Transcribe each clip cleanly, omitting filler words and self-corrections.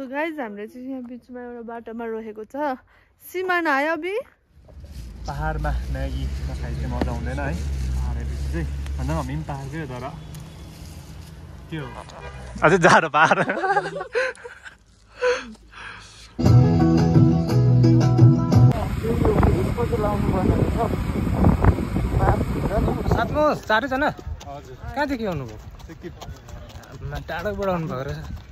So guys हामीले चाहिँ यहाँ बिचमा एउटा बाटोमा रोकेको छ। सिमाना आयो अबि पहाडमा म्यागी नखाइ चाहिँ मजा आउँदैन है। पहाडपछि चाहिँ भन्दा हामी पनि पहाडकै तर त्यो अझै जाडो पहाड। साथमा चारैजना हजुर कहाँदेखि आउनुभयो? टाढोबाट आउनुभएको रहेछ।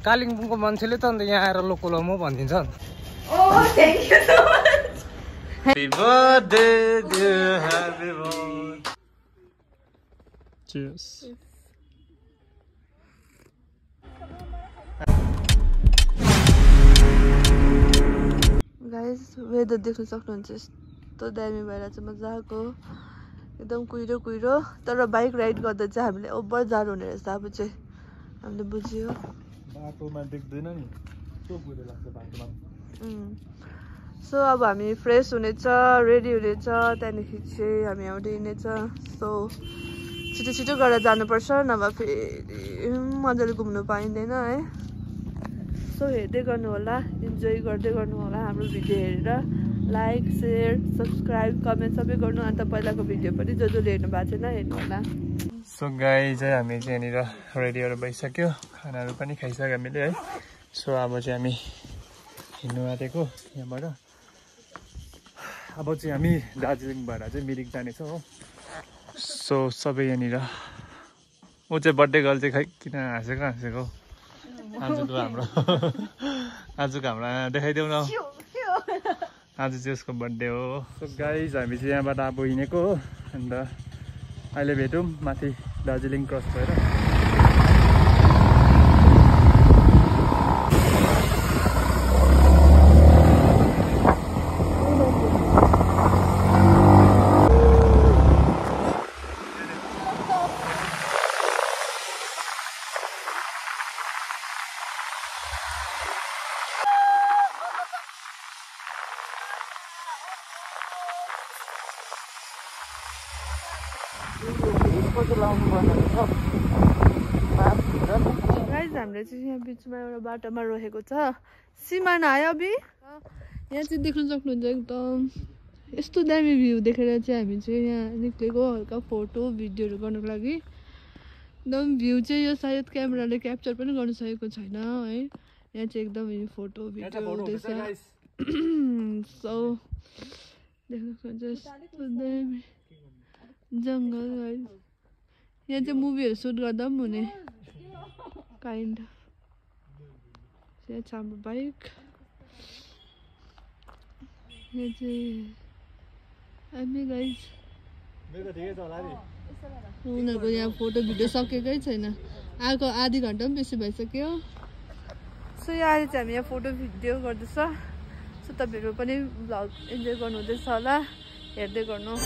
कालिम्पोङको मान्छेले त अन्त यहाँ आएर लोकल मोमो भनिदिन्छ नि। Happy birthday dear, happy birthday. Cheers. Guys weather देख्न सक्नुहुन्छ, यस्तो दामी भइरहेछ, मजाको एकदम कुहिरो कुहिरो। तर बाइक राइड गर्दा चाहिँ हामीले ओभर जाडो हुने रहेछ। अब चाहिँ हामीले बुझ्यो बाटोमा देख्दैन नि, कस्तो कुहिरो लाग्छ बाटोमा। सो अब हामी फ्रेस हुनेछ, रेडी हुनेछ, त्यहाँदेखि चाहिँ हामी आउँदै हिँड्नेछ। सो छिटो छिटो गरेर जानुपर्छ, नभए फेरि मजाले घुम्नु पाइँदैन है। सो हेर्दै गर्नु होला, इन्जोय गर्दै गर्नु होला हाम्रो भिडियो हेरेर। लाइक, सेयर, सब्सक्राइब, कमेन्ट सबै गर्नु। अन्त पहिलाको भिडियो पनि जसले हेर्नु भएको छैन हेर्नु होला। सो गाइज चाहिँ हामी चाहिँ यहाँनिर रेडीहरू भइसक्यो, खानाहरू पनि खाइसक्यो हामीले है। सो अब चाहिँ हामी हिँड्नु आँटेको यहाँबाट। अब चाहिँ हामी दार्जिलिङबाट चाहिँ मिरिक जानेछौँ हो। सो सबै यहाँनिर ऊ चाहिँ बर्थडे गर्ल चाहिँ खै किन हाँसेको आजको हाम्रो आजको हाम्रो देखाइदेऊ न, आज चाहिँ उसको बर्थडे हो। सो गाइज हामी चाहिँ यहाँबाट अब हिँडेको हो। अन्त अहिले भेटौँ माथि दार्जिलिङ क्रस भएर। गाइज हामीले चाहिँ यहाँ बिचमा एउटा बाटोमा रोकेको छ। सिमाना आयो अबि यहाँ चाहिँ देख्न सक्नुहुन्छ, एकदम यस्तो दामी भ्यू देखेर चाहिँ हामी चाहिँ यहाँ निक्लेको, हल्का फोटो भिडियोहरू गर्नुको लागि। एकदम भ्यू चाहिँ यो सायद क्यामेराले क्याप्चर पनि गर्नु सकेको छैन है। यहाँ चाहिँ एकदम यो फोटो भिडियो हुँदैछ। सो देख्न सक्नुहुन्छ यस्तो दामी जङ्गल गाइज। यहाँ चाहिँ मुभीहरू सुट गर्दा पनि हुने काइन्ड। यहाँ छ हाम्रो बाइक। यहाँ चाहिँ हामी गाइज उनीहरूको यहाँ फोटो भिडियो सकेकै छैन, आएको आधी घन्टा पनि बेसी भइसक्यो। सो यहाँ अहिले चाहिँ हामी यहाँ फोटो भिडियो गर्दैछ। सो तपाईँहरू पनि भ्लग इन्जोय गर्नुहुँदैछ होला, हेर्दै गर्नु।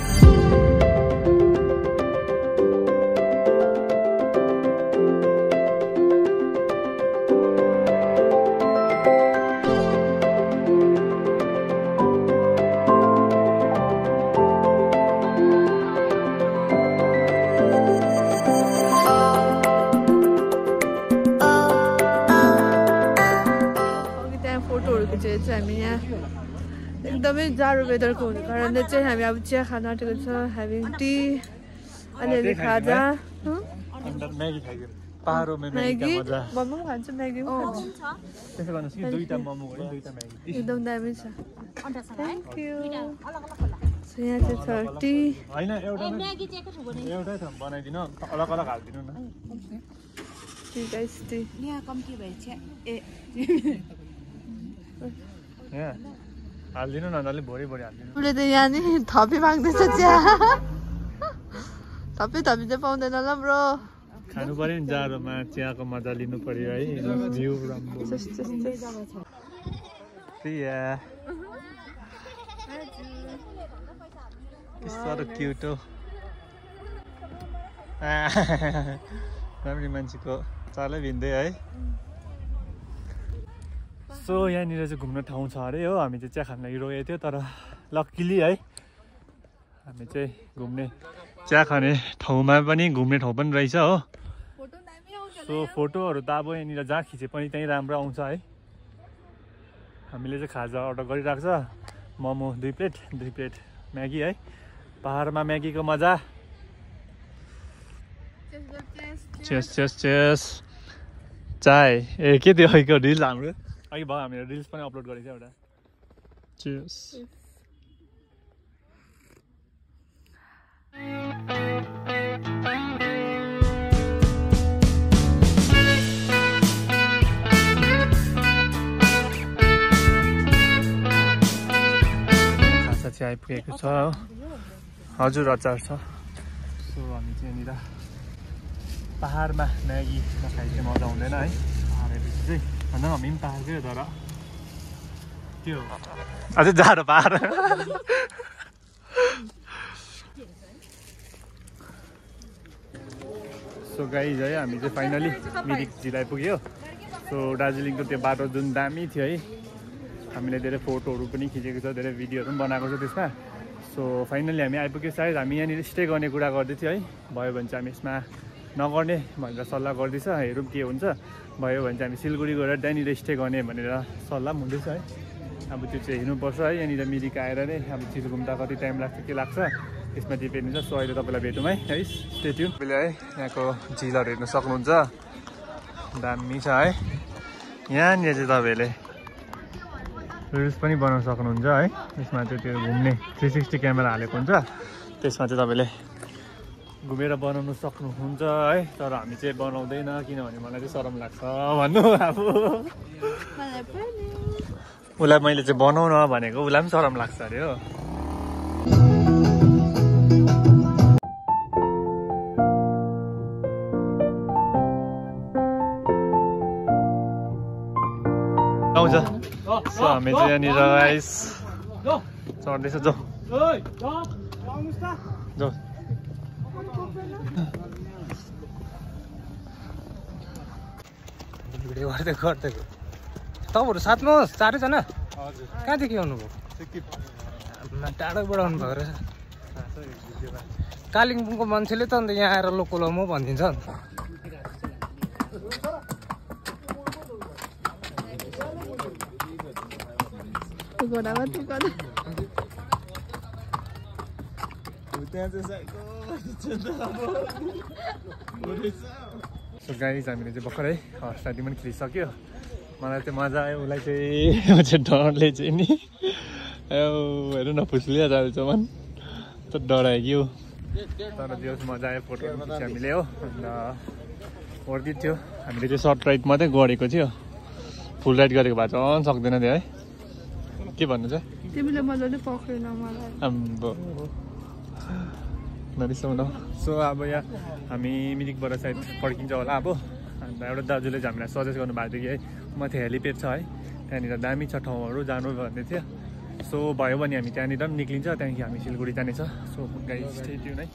हामी यहाँ एकदमै जाडो वेदरको हुने कारणले चाहिँ हामी अब चिया खान आँटेको छ। ह्याभिङ टी, अलिअलि खाजा, म्यागी, मोमो खान्छु, म्यागी पनि खान्छु। एकदम दामी छ, थ्याङ्क यू। यहाँ चाहिँ छ टी। T guys T. हालिदिनु न, अलिक भोरै भोरै हालिदिनु। उसले त यहाँ नि थपी माग्दैछ चिया। थपी चाहिँ पाउँदैन ल ब्रो। खानु पर्यो नि, जाडोमा चियाको मजा लिनु पर्यो है। भ्यू राम्रो। प्रिया कस्तो क्युट हो। राम्रो मान्छेको चालै भिन्दै है। सो यहाँनिर चाहिँ घुम्ने ठाउँ छ अरे हो। हामी चाहिँ चिया खान लागि रोकेको थियो, तर लक्किली है हामी चाहिँ घुम्ने चिया खाने ठाउँमा पनि घुम्ने ठाउँ पनि रहेछ हो। सो फोटोहरू त अब यहाँनिर जहाँ खिचे पनि त्यहीँ राम्रो आउँछ है। हामीले चाहिँ खाजा अर्डर गरिरहेको छ, मोमो 2 प्लेट, 2 प्लेट म्यागी है। पहाडमा म्यागीको मजा। चेस चेस चेस चाय। ए के त्यो अहिलेको रिल हाम्रो अघि भयो, हामीले रिल्स पनि अपलोड गरेको छ एउटा। चेस। खाजा चाहिँ आइपुगेको छ। हजुर अचार छ। सो हामी चाहिँ यहाँनिर पहाडमा म्यागी नखाइ चाहिँ मजा हुँदैन है। पहाड आएपछि चाहिँ भन्दा हामी पनि पहाडकै हो, तर त्यो अझै जाडो पहाड। सो गाइज है, हामी चाहिँ फाइनली मिरिक झिल आइपुग्यो। सो दार्जिलिङको त्यो बाटो जुन दामी थियो है, हामीले धेरै फोटोहरू पनि खिचेको छ, धेरै भिडियोहरू पनि बनाएको छ त्यसमा। सो फाइनली हामी आइपुग्यो। सायद हामी यहाँनिर स्टे गर्ने कुरा गर्दै थियो है, भयो भने चाहिँ हामी यसमा नगर्ने भनेर सल्लाह गर्दैछ। हेरौँ के हुन्छ, भयो भने चाहिँ हामी सिलगढी गएर त्यहाँनिर स्टे गर्ने भनेर सल्लाह पनि हुँदैछ है। अब त्यो चाहिँ हेर्नुपर्छ है। यहाँनिर मिरिक आएर नै अब झिल घुम्दा कति टाइम लाग्छ के लाग्छ त्यसमा डिपेन्ड हुन्छ। सो अहिले तपाईँलाई भेटौँ है स्टे ट्युन। तपाईँले है यहाँको झिलहरू हेर्नु सक्नुहुन्छ, दामी छ है। यहाँनिर चाहिँ तपाईँहरूले रिल्स पनि बनाउन सक्नुहुन्छ है। यसमा चाहिँ त्यो घुम्ने 360 क्यामेरा हालेको हुन्छ, त्यसमा चाहिँ तपाईँले घुमेर बनाउनु सक्नुहुन्छ है। तर हामी चाहिँ बनाउँदैन, किनभने मलाई चाहिँ शरम लाग्छ भन्नु। अब उसलाई मैले चाहिँ बनाउन भनेको, उसलाई पनि शरम लाग्छ अरे हो। आउँछ। सो हामी चाहिँ यहाँनिर गाइस चढ्दैछ। जाऊ जाऊ। भिडियो गर्दै गर्दै तपाईँहरू साथमा होस्, 4जना। कहाँदेखि आउनुभयो? टाढोबाट आउनुभएको रहेछ। कालिम्पोङको मान्छेले त अन्त यहाँ आएर लोकल मोमो भनिदिन्छ नि। सो गाइज हामीले चाहिँ भर्खरै हर्स राइडिङ पनि खेलिसक्यो। मलाई चाहिँ मजा आयो, उसलाई चाहिँ डरले चाहिँ नि हेर्नु न फुस्लिया जान्छ मन त डरायो कि हो। तर त्यो मजा आयो, फोटोहरू खिच्यो हामीले हो। अन्त वर्कित थियो। हामीले चाहिँ सर्ट राइड मात्रै गरेको थियो, फुल राइड गरेको भए झन् सक्दैन थियो है। के भन्नु चाहिँ तिमीले मजाले पक्रेन मलाई। आम्बो नरिसाउन। सो अब यहाँ हामी मिरिकबाट सायद फर्किन्छ होला अब। अन्त एउटा दाजुले चाहिँ हामीलाई सजेस्ट गर्नुभएको थियो कि है माथि हेलिप्याड छ है, त्यहाँनिर दामी छ ठाउँहरू जानु भन्दै थियो। सो भयो भने हामी त्यहाँनिर पनि निक्लिन्छ, त्यहाँदेखि हामी सिलगढी जानेछ। सो गाइस स्टे ट्युन है।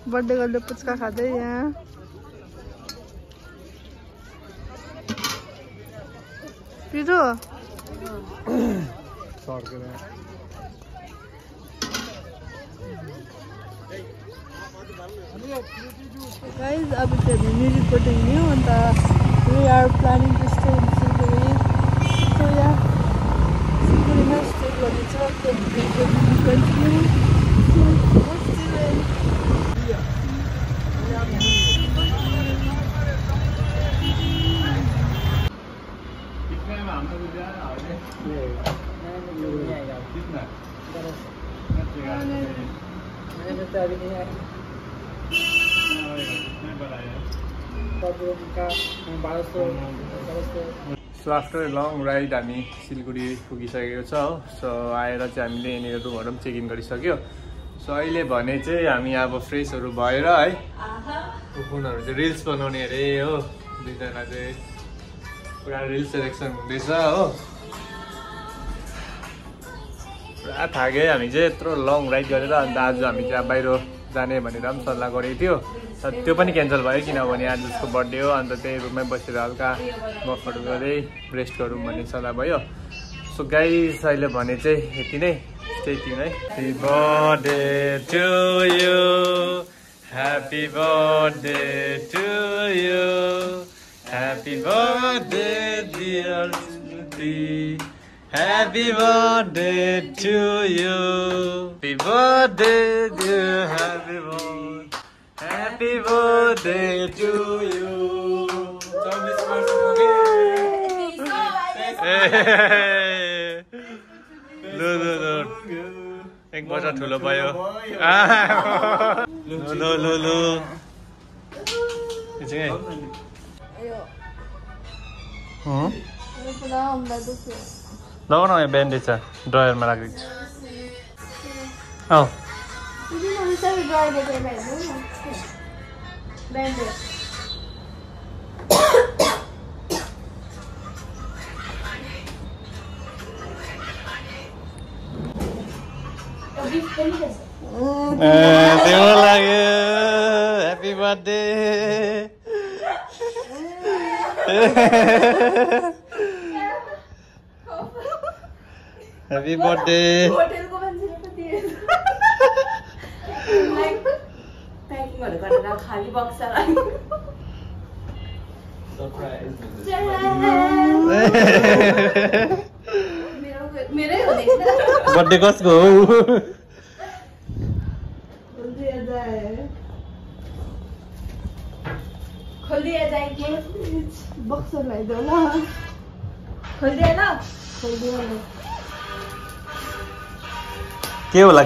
बर्थडे गर्दै पुच्का खाँदै यहाँ पिरो गाइज अब चाहिँ हामी मिरिकबाट हिँड्यौँ। अन्त we are planning to stay in Siliguri. So यहाँ सिलगढीमा स्टे गर्दैछ। सो आफ्टर लङ राइड हामी सिलगढी पुगिसकेको छ हो। सो आएर चाहिँ हामीले यहाँनिर रुमहरू पनि चेक इन गरिसक्यो। सो अहिले भने चाहिँ हामी अब फ्रेसहरू भएर है फोनहरू चाहिँ रिल्स बनाउने अरे हो। दुईजना चाहिँ पुरा रिल्स सेलेक्सन हुँदैछ हो। पुरा थाक्यो हामी चाहिँ यत्रो लङ राइड गरेर। अन्त आज हामी चाहिँ बाहिर जाने भनेर पनि सल्लाह गरेको थियो, तर त्यो पनि क्यान्सल भयो किनभने आज उसको बर्थडे हो। अन्त त्यही रुममै बसेर हल्का गफहरू गर्दै रेस्ट गरौँ भन्ने सल्लाह भयो। सो गाइस अहिले भने चाहिँ यति नै। Stay tuned, right? Happy birthday to you. Happy birthday to you. Happy birthday, dear Shruti. Happy birthday to you. Happy birthday, dear. Happy birthday. Happy birthday to you. 24 वर्ष हो गए. Lu. एक वर्ष ठुलो भयो. Lu. Ini लगाउन यहाँ bandage छ ड्रयरमा राखिदिएको छु. तिम्रो लाग्यो. Happy birthday. Happy birthday. Hotel को मान्छेले त दिएछ. प्याकिङहरु गरेर खाली बक्सा लाग्यो. सरप्राइज. मेरै हो देख्न. बर्थडे कसको हो? खोलिदिए जाए के बक्सा ल्याइदेऊ ल. खोलिदिए ल. के होला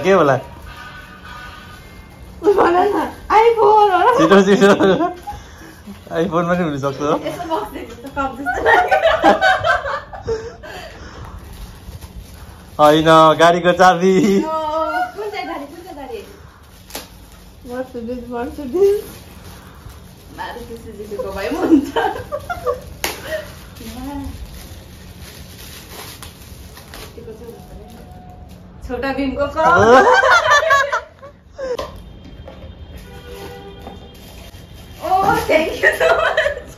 आइफोन छिटो आइफोन पनि हुन सक्छ. यसो बक्स देख्दा त कप जस्तो लाग्यो. हैन गाडीको चाबी. कुन चाहिँ गाडी मर्सिडिज मारुति सुजुकीको भए पनि हुन्छ. छोटा भीमको cup. Oh, thank you so much.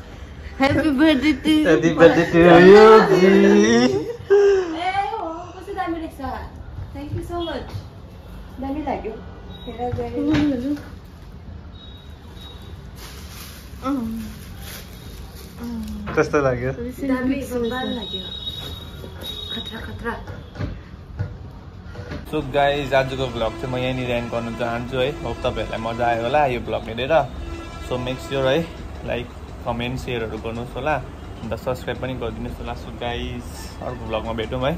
Happy birthday to you. Happy birthday to you. कस्तो दामी रहेछ. Thank you so much. दामी लाग्यो. कस्तो लाग्यो? दामी बम्बाल लाग्यो. खतरा. सो गाइज आजको भ्लग चाहिँ म यहीँनिर एन्ड गर्न चाहन्छु है. होप तपाईँहरूलाई मजा आयो होला यो भ्लग हेरेर. सो मेक स्योर है लाइक कमेन्ट सेयरहरू गर्नुहोस् होला. अन्त सब्सक्राइब पनि गरिदिनुहोस् होला. सो गाइज अर्को भ्लगमा भेटौँ है.